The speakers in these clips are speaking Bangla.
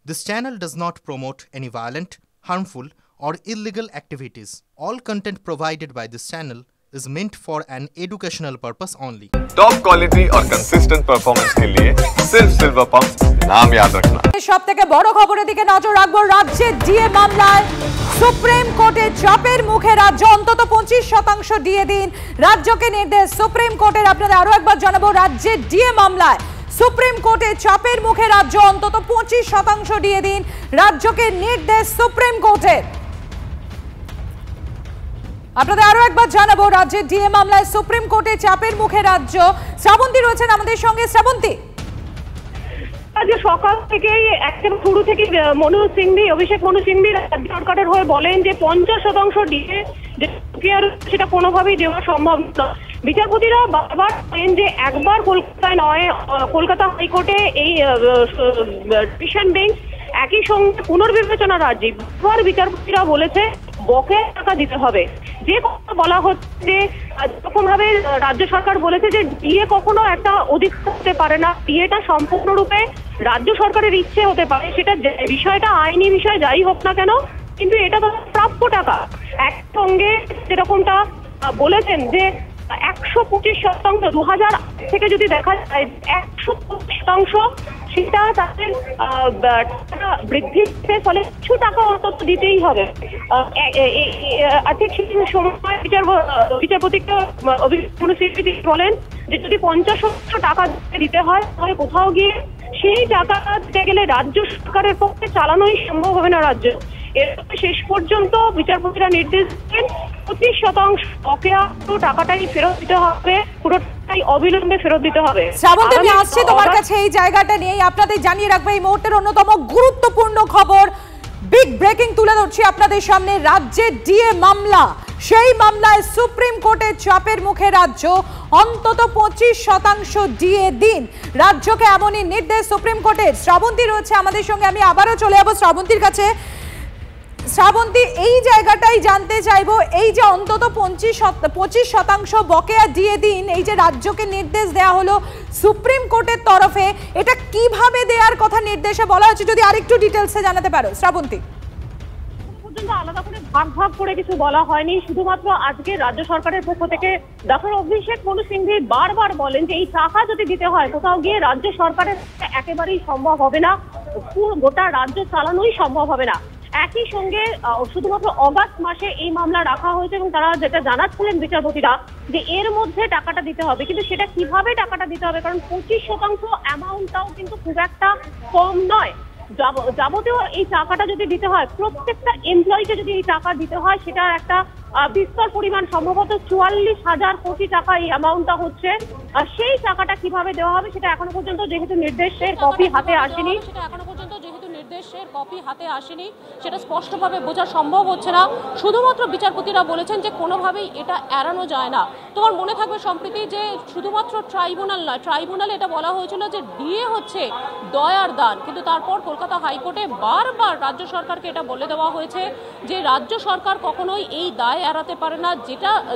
This channel does not promote any violent, harmful, or illegal activities. All content provided by this channel is meant for an educational purpose only. Top quality और कंसिस्टेंट परफॉर्मेंस के लिए सिर्फ सिल्वर पंप नाम याद रखना। সবথেকে বড় খবরের দিকে নজর রাখবো। রাজ্যে ডিএ মামলায় সুপ্রিম কোর্টে চাপের মুখে রাজ্য, অন্তত 25% ডিএ দিন রাজ্যকে নির্দেশ সুপ্রিম কোর্টের। আপনাদের আরো একবার জানাবো, রাজ্যে ডিএ মামলায় সুপ্রিম কোর্টে চাপের মুখে রাজ্য, অন্তত 25% ডিএ দিন রাজ্যকে নির্দেশ সুপ্রিম কোর্টের। আপনাদের আরো একবার জানাবো, রাজ্যের ডিএ মামলায় সুপ্রিম কোর্টে চাপের মুখে রাজ্য। শ্রাবন্তী রয়েছেন আমাদের সঙ্গে। শ্রাবন্তী, আজ সকাল থেকেই একদম শুরু থেকে অভিষেক মনু সিংভি রাজ্য সরকারের হয়ে বলেন যে 50% ডিএ সেটা কোনোভাবেই দেওয়া সম্ভব নয়। বিচারপতিরা বারবার বলেন যে একবার কলকাতায় নয়, কলকাতা হাইকোর্টে এই ডিভিশন বেঞ্চ একই সঙ্গে পুনর্বিবেচনা রাজ্যে বারবার বিচারপতিরা বলেছে বকেয়া টাকা দিতে হবে। যে কথা বলা হচ্ছে যে যেরকম ভাবে রাজ্য সরকার বলেছে যে ডিএ কখনো একটা অধিকার হতে পারে না, ডিএটা সম্পূর্ণরূপে রাজ্য সরকারের ইচ্ছে হতে পারে, সেটা বিষয়টা আইনি বিষয় যাই হোক না কেন, কিন্তু এটা তো প্রাপ্য টাকা। একসঙ্গে যেরকমটা বলেছেন যে 125% 2000 থেকে যদি দেখা যায় 125% সেটা তাদের বৃদ্ধির ফলে কিছু টাকা অন্তত দিতেই হবে। ঠিক সেই সময় বিচারপতিকে বলেন যে যদি 50% টাকা দিতে হয় তাহলে কোথাও গিয়ে সেই টাকা দিতে গেলে রাজ্য সরকারের পক্ষে চালানোই সম্ভব হবে না রাজ্য। এরপরে শেষ পর্যন্ত বিচারপতিরা নির্দেশ দেন 25% বকেয়া টাকাটাই ফেরত দিতে হবে, পুরোটাই অবিলম্বে ফেরত দিতে হবে। শ্রাবন্তী, আমি আসছি তোমার কাছে এই জায়গাটা নিয়ে। আপনাদের জানিয়ে রাখবো এই মুহূর্তের অন্যতম গুরুত্বপূর্ণ খবর, বিগ ব্রেকিং তুলে ধরছি আপনাদের সামনে। রাজ্যে ডিএ মামলা, সেই মামলায় সুপ্রিম কোর্টের চাপের মুখে রাজ্য, অন্তত 25% ডিএ দিন রাজ্যকে, এমনই নির্দেশ সুপ্রিম কোর্টের। শ্রাবন্তী রয়েছে আমাদের সঙ্গে, আমি আবারও চলে যাবো শ্রাবন্তীর কাছে। শ্রাবন্তী, এই জায়গাটাই জানতে চাইবো, এই যে অন্তত 25% বকেয়া ডিএ দিন, এই যে রাজ্যকে নির্দেশ দেওয়া হলো সুপ্রিম কোর্টের তরফে, এটা কিভাবে দেওয়ার কথা নির্দেশে বলা হচ্ছে, যদি আরেকটু ডিটেলসে জানাতে পারো শ্রাবন্তী। আলাদা করে ভাগ করে কিছু বলা হয়নি, শুধুমাত্র আজকে রাজ্য সরকারের পক্ষ থেকে ডক্টর অভিষেক মনু সিংভি বারবার বলেন যে এই টাকা যদি দিতে হয় কোথাও গিয়ে রাজ্য সরকারের একেবারেই সম্ভব হবে না, গোটা রাজ্য চালানোই সম্ভব হবে না। একই সঙ্গে শুধুমাত্র অগাস্ট মাসে এই মামলা রাখা হয়েছে এবং তারা যেটা জানাচ্ছিলেন বিচারপতিরা যে এর মধ্যে টাকাটা দিতে হবে, কিন্তু সেটা কিভাবে টাকাটা দিতে হবে, কারণ 25% অ্যামাউন্টটাও কিন্তু খুব একটা কম নয়। যাবতীয় এই টাকাটা যদি দিতে হয়, প্রত্যেকটা এমপ্লয়িকে যদি এই টাকা দিতে হয়, সেটার একটা বিস্তর পরিমাণ, সম্ভবত 44,000 কোটি টাকা এই অ্যামাউন্টটা হচ্ছে। সেই টাকাটা কিভাবে দেওয়া হবে সেটা এখনো পর্যন্ত যেহেতু নির্দেশের কপি হাতে আসেনি, সেটা স্পষ্টভাবে বোঝা সম্ভব হচ্ছে না। শুধুমাত্র বিচারপতিরা বলেছেন যে কোনোভাবেই এটা এড়ানো যায় না। তোমার মনে থাকবে সম্প্রতি যে শুধুমাত্র ট্রাইব্যুনাল নয়, ট্রাইব্যুনালে এটা বলা হয়েছিল যে ডিএ হচ্ছে দয়ার দান, কিন্তু তারপর কলকাতা হাইকোর্টে বারবার রাজ্য সরকারকে এটা বলে দেওয়া হয়েছে যে রাজ্য সরকার কখনোই এই দায় এড়াতে পারে না,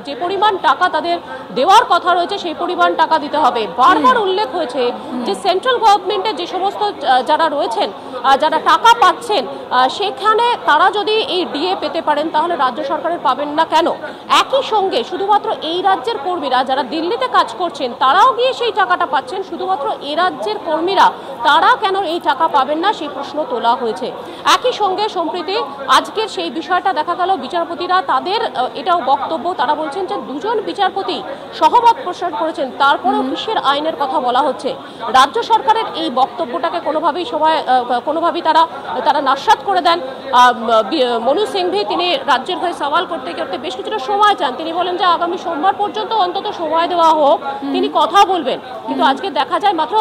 যে পরিমাণ টাকা তাদের দেওয়ার কথা রয়েছে সেই পরিমাণ টাকা দিতে হবে। বারবার উল্লেখ হয়েছে যে সেন্ট্রাল গভর্নমেন্টের যে সমস্ত যারা রয়েছেন, যারা টাকা পাচ্ছেন, সেখানে তারা যদি এই ডিএ পেতে পারেন তাহলে রাজ্য সরকারের পাবেন না কেন? একই সঙ্গে শুধুমাত্র এই রাজ্যের কর্মীরা যারা দিল্লিতে কাজ করছেন তারাও গিয়ে সেই টাকাটা পাচ্ছেন, শুধুমাত্র এই রাজ্যের কর্মীরা তারা কেন এই টাকা পাবেন না সেই প্রশ্ন তোলা হয়েছে। একই সঙ্গে সম্প্রতি আজকের সেই বিষয়টা দেখা গেল, বিচারপতিরা তাদের এটাও বক্তব্য, তারা বলছেন যে দুজন বিচারপতি সহমত প্রকাশ করেছেন, তারপরেও কিসের আইনের কথা বলা হচ্ছে। রাজ্য সরকারের এই বক্তব্যটাকে কোনোভাবেই তারা নাস্বাত করে দেন। মনু সিংভি তিনি রাজ্যের হয়ে সওয়াল করতে করতে বেশ কিছুটা সময় চান, তিনি বলেন যে আগামী সোমবার পর্যন্ত অন্তত সময় দেওয়া হোক, তিনি কথা বলবেন। কিন্তু আজকে দেখা যায় মাত্র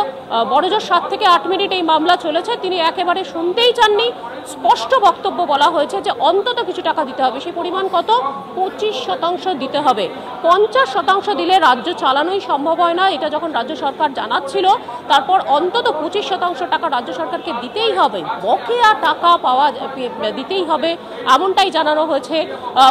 বড়জোর 7 থেকে 8 মিনিট এই মামলা চলেছে, তিনি একেবারে শুনতেই চাননি। স্পষ্ট বক্তব্য বলা হয়েছে যে অন্তত কিছু টাকা দিতে হবে, সেই পরিমাণ কত? 25% দিতে হবে। 50% দিলে রাজ্য চালানোই সম্ভব হয় না, এটা যখন রাজ্য সরকার জানাচ্ছিল, তারপর অন্তত 25% টাকা রাজ্য সরকারকে দিতেই হবে, বকেয়া টাকা দিতেই হবে, এমনটাই জানানো হয়েছে।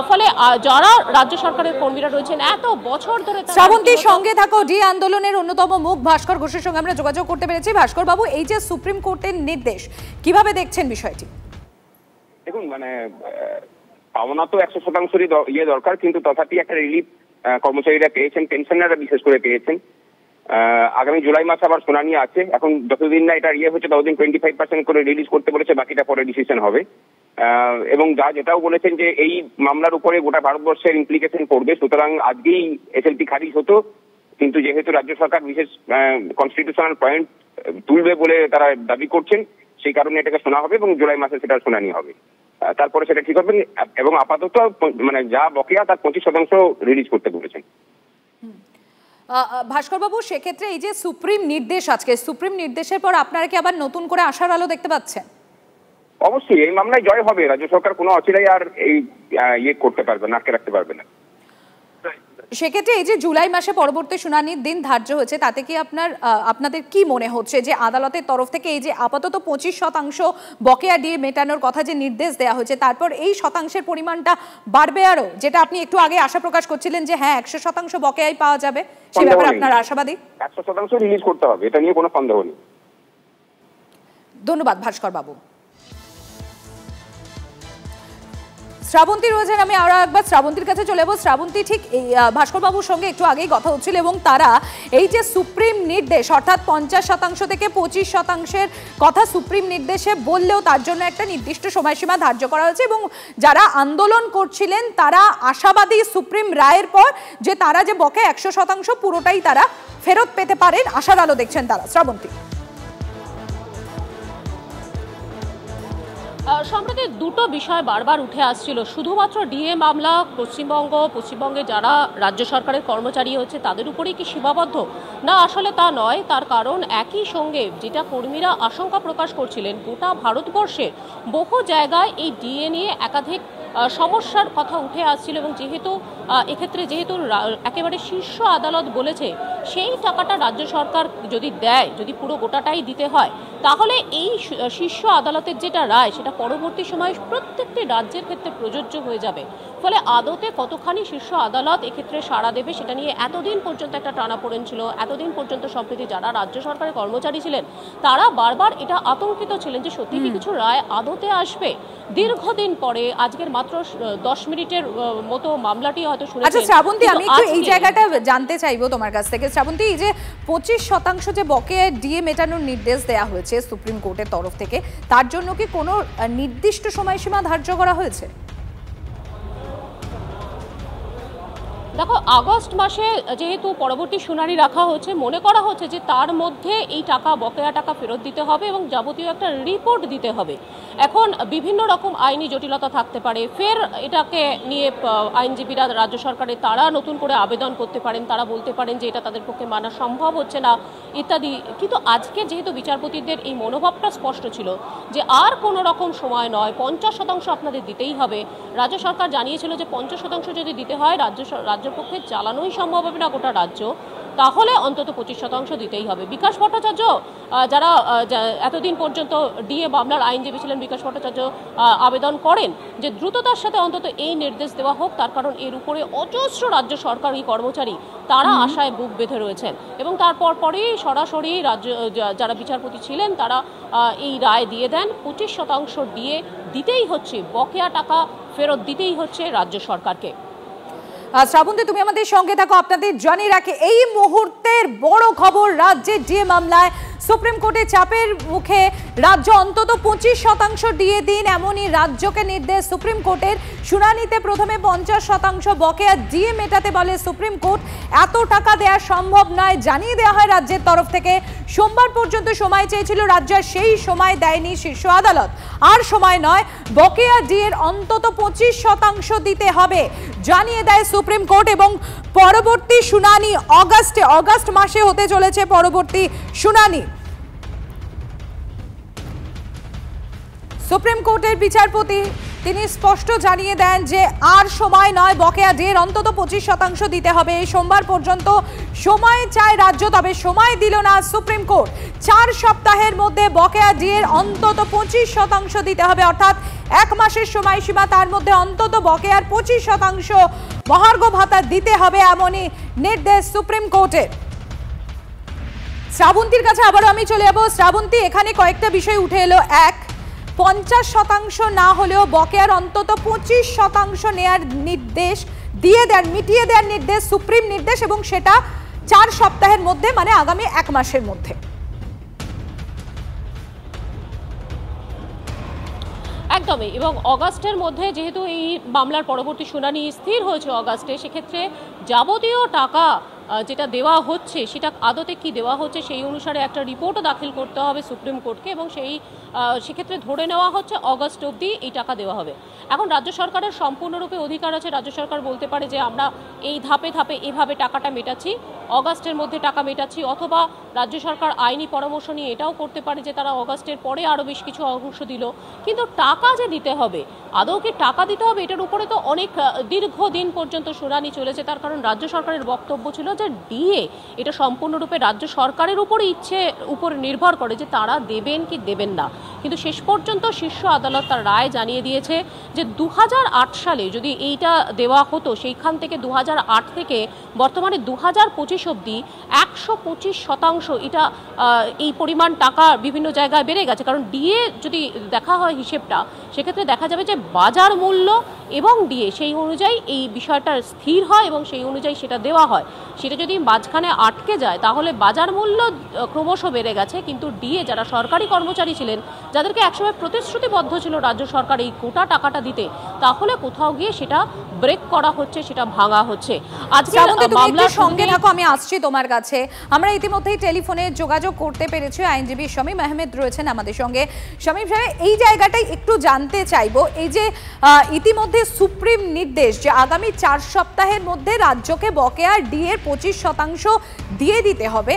ফলে যারা রাজ্য সরকারের কর্মীরা রয়েছেন এত বছর ধরে। শ্রাবন্তীর সঙ্গে থাকো, ডি আন্দোলনের অন্যতম মুখ ভাস্কর ঘোষের সঙ্গে আমরা যোগাযোগ করতে পেরেছি। ভাস্কর বাবু, এই যে সুপ্রিম কোর্টের নির্দেশ, কিভাবে দেখছেন বিষয়টি? দেখুন, মানে পাওনা তো 100% দরকার, কিন্তু তথাপি একটা রিলিফ কর্মচারীরা পেয়েছেন, পেনশনাররা বিশেষ করে পেয়েছেন। আগামী জুলাই মাসে আবার শুনানি আছে। এখন যতদিন না এটা হচ্ছে ততদিন 25% করে রিলিজ করতে বলেছে, বাকিটা পরে ডিসিশন হবে। এবং যেটাও বলেছেন যে এই মামলার উপরে গোটা ভারতবর্ষের ইমপ্লিকেশন পড়বে, সুতরাং আজকেই এসএলপি খারিজ হতো, কিন্তু যেহেতু রাজ্য সরকার বিশেষ কনস্টিটিউশনাল পয়েন্ট তুলবে বলে তারা দাবি করছেন, সেই কারণে এটাকে শোনা হবে এবং জুলাই মাসে সেটার শুনানি হবে। তারপরে সেটা ঠিক হবে এবং আপাতত মানে যা বকেয়া তার 25% রিলিজ করতে বলেছেন। ভাস্কর বাবু, সেক্ষেত্রে এই যে সুপ্রিম নির্দেশ, আজকে সুপ্রিম নির্দেশের পর আপনারা কি আবার নতুন করে আশার আলো দেখতে পাচ্ছেন? অবশ্যই এই মামলায় জয় হবে। রাজ্য সরকার কোনো অচিরেই আর এই করতে পারবে না, আটকে রাখতে পারবে না। সেক্ষেত্রে এই যে জুলাই মাসে পরবর্তী শুনানির দিন ধার্য হয়েছে, তাতে কি আপনাদের কি মনে হচ্ছে যে আদালতের তরফ থেকে এই যে আপাতত 25% বকেয়া দিয়ে মেটানোর কথা যে নির্দেশ দেওয়া হয়েছে, তারপর এই শতাংশের পরিমাণটা বাড়বে আরো, যেটা আপনি একটু আগে আশা প্রকাশ করছিলেন যে হ্যাঁ 100% বকেয়াই পাওয়া যাবে, সেই ব্যাপারে আপনারা আশাবাদী? 100% রিলিজ করতে হবে, এটা নিয়ে কোনো সন্দেহ নেই। ধন্যবাদ ভাস্কর বাবু। শ্রাবন্তী রয়েছেন, আমি আরো একবার শ্রাবন্তীর কাছে চলে যাবো। শ্রাবন্তী, ঠিক এই ভাস্কর বাবুর সঙ্গে একটু আগেই কথা হচ্ছিল এবং তারা এই যে সুপ্রিম নির্দেশ অর্থাৎ 50% থেকে 25% কথা সুপ্রিম নির্দেশে বললেও তার জন্য একটা নির্দিষ্ট সময়সীমা ধার্য করা হয়েছে এবং যারা আন্দোলন করছিলেন তারা আশাবাদী সুপ্রিম রায়ের পর যে তারা যে বকেয়া 100% পুরোটাই তারা ফেরত পেতে পারেন, আশার আলো দেখছেন তারা। শ্রাবন্তী, সম্প্রতি দুটো বিষয় বারবার উঠে আসছিল। শুধুমাত্র ডিএ মামলা পশ্চিমবঙ্গে যারা রাজ্য সরকারের কর্মচারী হচ্ছে তাদের উপরেই কি সীমাবদ্ধ? না, আসলে তা নয়। তার কারণ একই সঙ্গে যেটা কর্মীরা আশঙ্কা প্রকাশ করছিলেন, গোটা ভারতবর্ষের বহু জায়গায় এই ডিএ নিয়ে একাধিক সমস্যার কথা উঠে আসছিল এবং এক্ষেত্রে যেহেতু একেবারে শীর্ষ আদালত বলেছে সেই টাকাটা রাজ্য সরকার যদি দেয়, যদি পুরো গোটাটাই দিতে হয়, তাহলে এই শীর্ষ আদালতের যেটা রায় সেটা পরবর্তী সময়ে প্রত্যেকটি রাজ্যের ক্ষেত্রে প্রযোজ্য হয়ে যাবে। ফলে আদতে কতখানি শীর্ষ আদালত এক্ষেত্রে সাড়া দেবে সেটা নিয়ে এতদিন পর্যন্ত একটা টানাপোড়েন ছিল। এতদিন পর্যন্ত সম্প্রতি যারা রাজ্য সরকারের কর্মচারী ছিলেন তারা বারবার এটা আতঙ্কিত ছিলেন যে সত্যি কি কিছু রায় আদতে আসবে। দীর্ঘদিন পরে আজকের মাত্র 10 মিনিটের মতো মামলাটি হয়তো শুনেছেন। আচ্ছা শ্রাবন্তী, আমি একটু এই জায়গাটা জানতে চাইবো তোমার কাছ থেকে। শ্রাবন্তী, এই যে 25% যে বকেয়া ডিএ মেটানোর নির্দেশ দেওয়া হয়েছে সুপ্রিম কোর্টের তরফ থেকে, তার জন্য কি কোনো নির্দিষ্ট সময়সীমা ধার্য করা হয়েছে? দেখো, আগস্ট মাসে যেহেতু পরবর্তী শুনানি রাখা হচ্ছে, মনে করা হচ্ছে যে তার মধ্যে এই বকেয়া টাকা ফেরত দিতে হবে এবং যাবতীয় একটা রিপোর্ট দিতে হবে। এখন বিভিন্ন রকম আইনি জটিলতা থাকতে পারে, ফের এটাকে নিয়ে আইনজীবীরা রাজ্য সরকারের তারা নতুন করে আবেদন করতে পারেন, তারা বলতে পারেন যে এটা তাদের পক্ষে মানা সম্ভব হচ্ছে না ইত্যাদি। কিন্তু আজকে যেহেতু বিচারপতিদের এই মনোভাবটা স্পষ্ট ছিল যে আর কোনো রকম সময় নয়, 50% আপনাদের দিতেই হবে। রাজ্য সরকার জানিয়েছিল যে 50% যদি দিতে হয় রাজ্যের পক্ষে চালানোই সম্ভব হবে না গোটা রাজ্য, তাহলে অন্তত 25% দিতেই হবে। বিকাশ ভট্টাচার্য, যারা এতদিন পর্যন্ত ডিএ মামলার আইনজীবী ছিলেন, বিকাশ ভট্টাচার্য আবেদন করেন যে দ্রুততার সাথে অন্তত এই নির্দেশ দেওয়া হোক, তার কারণ এর উপরে অজস্র রাজ্য সরকারি কর্মচারী তারা আশায় বুক বেঁধে রয়েছেন এবং তারপর পরেই সরাসরি যারা বিচারপতি ছিলেন তারা এই রায় দিয়ে দেন 25% ডিএ দিতেই হচ্ছে, বকেয়া টাকা ফেরত দিতেই হচ্ছে রাজ্য সরকারকে। শ্রাবন্তী, তুমি আমাদের সঙ্গে থাকো। আপনাদের জানিয়ে রাখে এই মুহূর্তের বড় খবর, রাজ্যের ডিএ মামলায় সুপ্রিম কোর্টের চাপের মুখে রাজ্য অন্তত 25% ডিএ দিন, এমনই রাজ্যকে নির্দেশ সুপ্রিম কোর্টের। শুনানিতে প্রথমে 50% বকেয়া ডিএ মেটাতে বলে সুপ্রিম কোর্ট। এত টাকা দেওয়া সম্ভব নয় জানিয়ে দেওয়া হয় রাজ্যের তরফ থেকে। সোমবার পর্যন্ত সময় চেয়েছিল রাজ্য, সেই সময় দেয়নি শীর্ষ আদালত। আর সময় নয়, বকেয়া ডিএর অন্তত 25% দিতে হবে জানিয়ে দেয় সুপ্রিম কোর্ট এবং পরবর্তী শুনানি অগাস্ট মাসে হতে চলেছে পরবর্তী শুনানি। সুপ্রিম কোর্টের বিচারপতি তিনি স্পষ্ট জানিয়ে দেন যে আর সময় নয়, বকেয়া ডিএর অন্তত 25% দিতে হবে। এই সোমবার পর্যন্ত সময় চায় রাজ্য, তবে সময় দিল না সুপ্রিম কোর্ট। 4 সপ্তাহের মধ্যে বকেয়া ডিএর অন্তত 25% দিতে হবে, অর্থাৎ 1 মাসের সময়সীমা, তার মধ্যে অন্তত বকেয়ার 25% মহার্ঘ ভাতা দিতে হবে, এমনই নির্দেশ সুপ্রিম কোর্টের। শ্রাবন্তীর কাছে আবারও আমি চলে যাবো। শ্রাবন্তী, এখানে কয়েকটা বিষয় উঠে এলো। 1, 50% না হলেও বকেয়ার অন্তত 25% নেয়ার নির্দেশ মিটিয়ে দেওয়ার নির্দেশ, সুপ্রিম নির্দেশ, এবং সেটা 4 সপ্তাহের মধ্যে, মানে আগামী 1 মাসের মধ্যে। একদমই, এবং অগাস্টের মধ্যে যেহেতু এই মামলার পরবর্তী শুনানি স্থির হয়েছে অগাস্টে, সেক্ষেত্রে যাবতীয় টাকা যেটা দেওয়া হচ্ছে সেটা আদতে কি দেওয়া হচ্ছে সেই অনুসারে একটা রিপোর্টও দাখিল করতে হবে সুপ্রিম কোর্টকে, এবং সেক্ষেত্রে ধরে নেওয়া হচ্ছে অগাস্ট অবধি এই টাকা দেওয়া হবে। এখন রাজ্য সরকারের সম্পূর্ণরূপে অধিকার আছে। রাজ্য সরকার বলতে পারে যে আমরা এই ধাপে ধাপে এভাবে টাকাটা মেটাচ্ছি, অগাস্টের মধ্যে টাকা মেটাচ্ছি, অথবা রাজ্য সরকার আইনি পরামর্শ নিয়ে এটাও করতে পারে যে তারা অগাস্টের পরে আরও বেশ কিছু অংশ দিল। কিন্তু টাকা যে দিতে হবে, আদৌ কি টাকা দিতে হবে, এটার উপরে তো অনেক দীর্ঘদিন পর্যন্ত শুনানি চলেছে। তার কারণ রাজ্য সরকারের বক্তব্য ছিল যে ডিএ এটা সম্পূর্ণরূপে রাজ্য সরকারের উপর নির্ভর করে যে তারা দেবেন কি দেবেন না। কিন্তু শেষ পর্যন্ত শীর্ষ আদালত তার রায় জানিয়ে দিয়েছে যে 2008 সালে যদি এইটা দেওয়া হতো, সেইখান থেকে 2008 থেকে বর্তমানে 2025 অবধি 125% এটা এই পরিমাণ টাকা বিভিন্ন জায়গায় বেড়ে গেছে। কারণ ডিএ যদি দেখা হয় হিসেবটা, সেক্ষেত্রে দেখা যাবে যে বাজার মূল্য এবং ডিএ সেই অনুযায়ী এই বিষয়টা স্থির হয় এবং সেই অনুযায়ী সেটা দেওয়া হয়। সেটা যদি মাঝখানে আটকে যায় তাহলে বাজার মূল্য ক্রমশ বেড়ে গেছে, কিন্তু ডিএ যারা সরকারি কর্মচারী ছিলেন, যাদেরকে একসময় প্রতিশ্রুতিবদ্ধ ছিল রাজ্য সরকার এই কোটা টাকাটা দিতে, তাহলে কোথাও গিয়ে সেটা ব্রেক করা হচ্ছে, সেটা ভাঙা হচ্ছে। আজকে মামলার সঙ্গে থাকো, আমি আসছি তোমার কাছে। আমরা ইতিমধ্যেই টেলিফোনে যোগাযোগ করতে পেরেছি, আইনজীবী শামীম আহমেদ রয়েছেন আমাদের সঙ্গে। শামীম সাহেব, এই জায়গাটাই একটু জানতে চাইবো, এই যে ইতিমধ্যে সুপ্রিম নির্দেশ যে আগামী 4 সপ্তাহের মধ্যে রাজ্যকে বকেয়া ডিএর 25% দিয়ে দিতে হবে,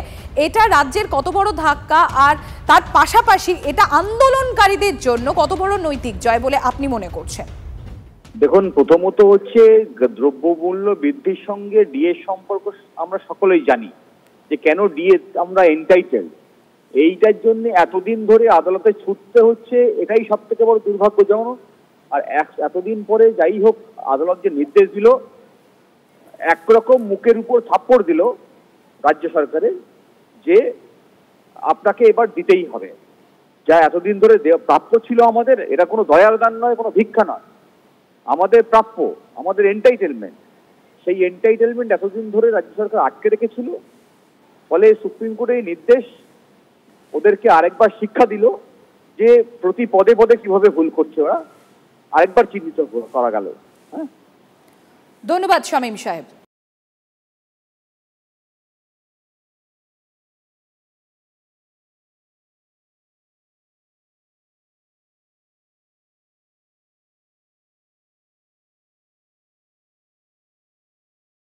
এটা রাজ্যের কত বড় ধাক্কা, আর তার পাশাপাশি এটা আন্দোলনকারীদের জন্য কত বড় নৈতিক জয় বলে আপনি মনে করছেন? দেখুন, প্রথমত হচ্ছে দ্রব্যমূল্য বৃদ্ধির সঙ্গে ডিএ সম্পর্ক আমরা সকলেই জানি যে কেন ডিএ আমরা এন্টাইটেল। এইটার জন্য এতদিন ধরে আদালতে ছুটতে হচ্ছে, এটাই সব থেকে বড় দুর্ভাগ্যজনক। আর এতদিন পরে যাই হোক আদালত যে নির্দেশ দিল, একরকম মুখের উপর থাপ্পড় দিল রাজ্য সরকারের যে আপনাকে এবার দিতেই হবে, যা এতদিন ধরে প্রাপ্য ছিল আমাদের। এটা কোনো দয়ার দান নয়, কোনো ভিক্ষা নয়, আমাদের প্রাপ্য, আমাদের এন্টাইটেলমেন্ট। সেই এন্টাইটেলমেন্ট এতদিন ধরে রাজ্য সরকার আটকে রেখেছিল, ফলে সুপ্রিম কোর্টের নির্দেশ ওদেরকে আরেকবার শিক্ষা দিল যে প্রতি পদে পদে কিভাবে ভুল করছে ওরা, আরেকবার চিহ্নিত করা গেল। হ্যাঁ, ধন্যবাদ শামীম সাহেব।